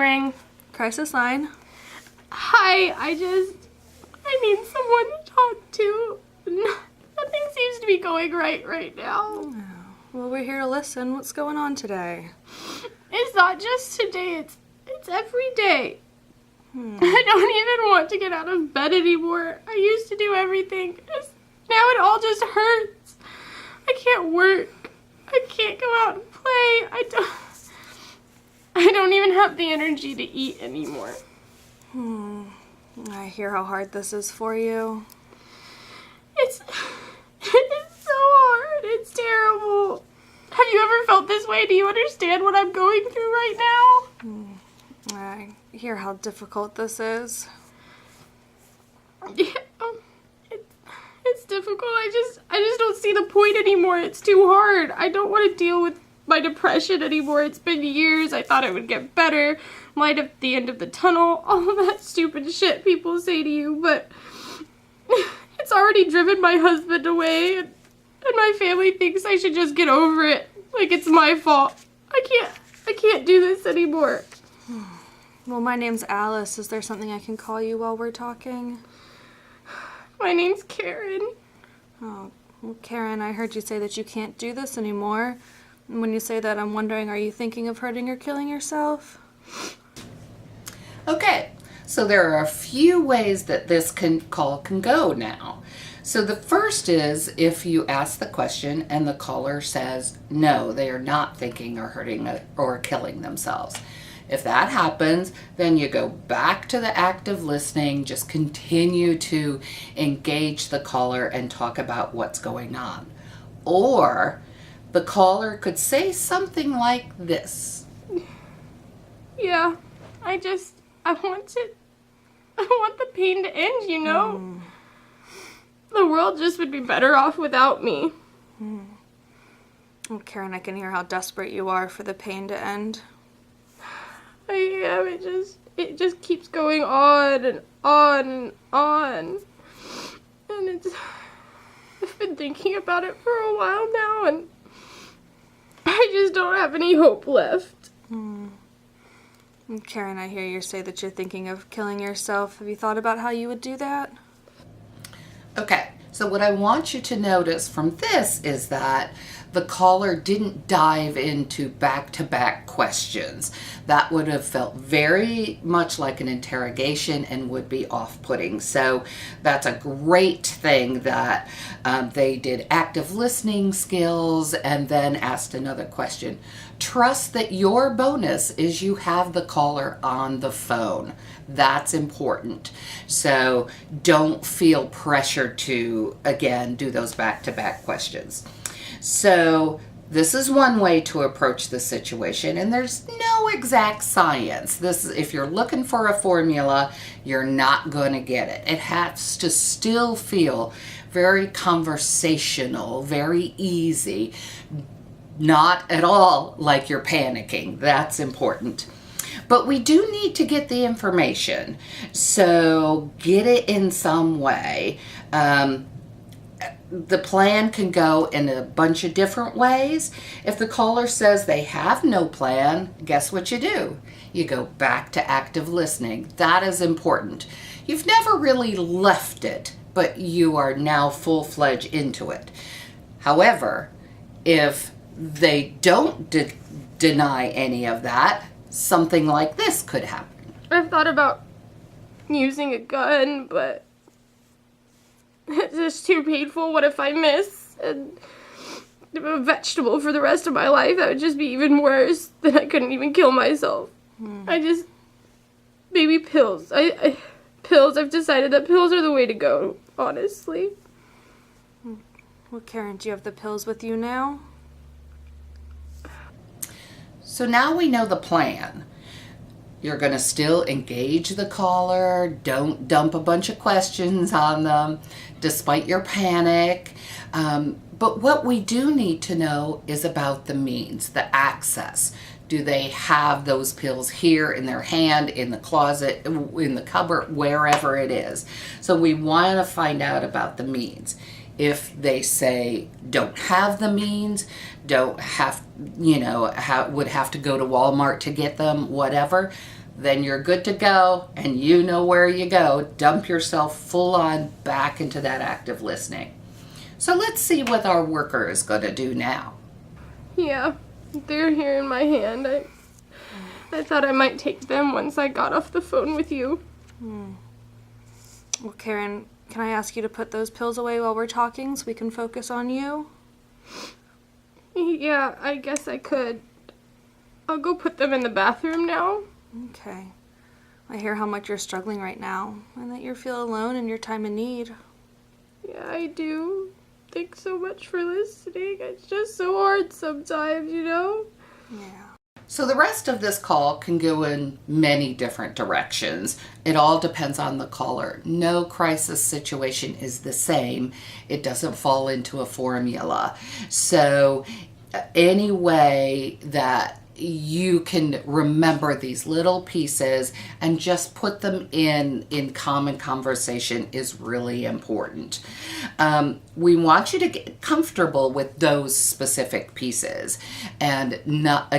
ring. Crisis line. Hi, I need someone to talk to. Nothing seems to be going right now. Oh, well, we're here to listen. What's going on today? It's not just today, it's every day. I don't even want to get out of bed anymore. I used to do everything. Now it all just hurts. I can't work. I can't go out and play. I don't even have the energy to eat anymore. I hear how hard this is for you. It's so hard. It's terrible. Have you ever felt this way? Do you understand what I'm going through right now? I hear how difficult this is. Yeah, it's difficult. I just don't see the point anymore. It's too hard. I don't want to deal with my depression anymore. It's been years. I thought it would get better. Light at the end of the tunnel. All of that stupid shit people say to you, but it's already driven my husband away, and my family thinks I should just get over it. Like it's my fault. I can't do this anymore. Well, my name's Alice. Is there something I can call you while we're talking? My name's Karen. Oh, well, Karen, I heard you say that you can't do this anymore. And when you say that, I'm wondering, are you thinking of hurting or killing yourself? Okay, so there are a few ways that this call can go now. So the first is if you ask the question and the caller says, no, they are not thinking or hurting or killing themselves. If that happens, then you go back to the active listening, just continue to engage the caller and talk about what's going on. Or the caller could say something like this. Yeah, I want the pain to end, you know? The world just would be better off without me. Well, Karen, I can hear how desperate you are for the pain to end. I am. It just keeps going on and on and on. And I've been thinking about it for a while now, and I just don't have any hope left. Karen, I hear you say that you're thinking of killing yourself. Have you thought about how you would do that? Okay, so what I want you to notice from this is that the caller didn't dive into back-to-back questions. That would have felt very much like an interrogation and would be off-putting. So that's a great thing that they did active listening skills and then asked another question. Trust that your bonus is you have the caller on the phone. That's important. So don't feel pressure to, again, do those back-to-back questions. So this is one way to approach the situation, and there's no exact science. If you're looking for a formula, you're not going to get it. It has to still feel very conversational, very easy, not at all like you're panicking. That's important. But we do need to get the information, so get it in some way. The plan can go in a bunch of different ways. If the caller says they have no plan, guess what you do? You go back to active listening. That is important. You've never really left it, but you are now full-fledged into it. However, if they don't deny any of that, something like this could happen. I've thought about using a gun, but it's just too painful. What if I miss and I'm a vegetable for the rest of my life? That would just be even worse. Then I couldn't even kill myself. Maybe pills. Pills. I've decided that pills are the way to go, honestly. Well, Karen, do you have the pills with you now? So now we know the plan. You're going to still engage the caller. Don't dump a bunch of questions on them, despite your panic. But what we do need to know is about the means, the access. Do they have those pills here in their hand, in the closet, in the cupboard, wherever it is? So we want to find out about the means. If they say don't have the means, don't have, would have to go to Walmart to get them, whatever, then you're good to go and you know where you go. Dump yourself full on back into that active listening. So let's see what our worker is going to do now. Yeah, they're here in my hand. I thought I might take them once I got off the phone with you. Well, Karen, can I ask you to put those pills away while we're talking so we can focus on you? Yeah, I guess I could. I'll go put them in the bathroom now. Okay. I hear how much you're struggling right now and that you feel alone in your time of need. Yeah, I do. Thanks so much for listening. It's just so hard sometimes, you know? Yeah. So the rest of this call can go in many different directions. It all depends on the caller. No crisis situation is the same. It doesn't fall into a formula. So any way that you can remember these little pieces and just put them in common conversation is really important. We want you to get comfortable with those specific pieces and not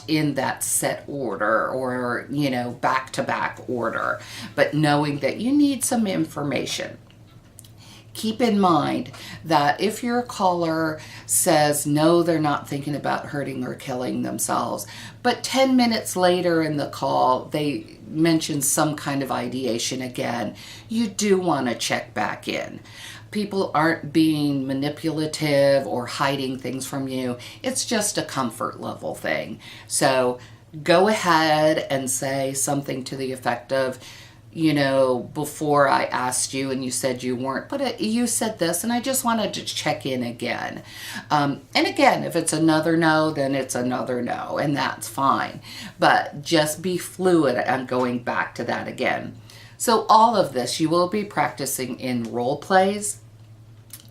in that set order or, back to back order, but knowing that you need some information. Keep in mind that if your caller says no, they're not thinking about hurting or killing themselves, but 10 minutes later in the call, they mention some kind of ideation again, you do want to check back in. People aren't being manipulative or hiding things from you. It's just a comfort level thing. So go ahead and say something to the effect of, before I asked you and you said you weren't, but you said this and I just wanted to check in again. And again, if it's another no, then it's another no, and that's fine. But just be fluid on going back to that again. So all of this you will be practicing in role plays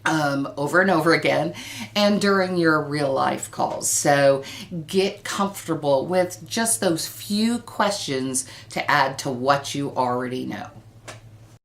over and over again and during your real life calls. So get comfortable with just those few questions to add to what you already know.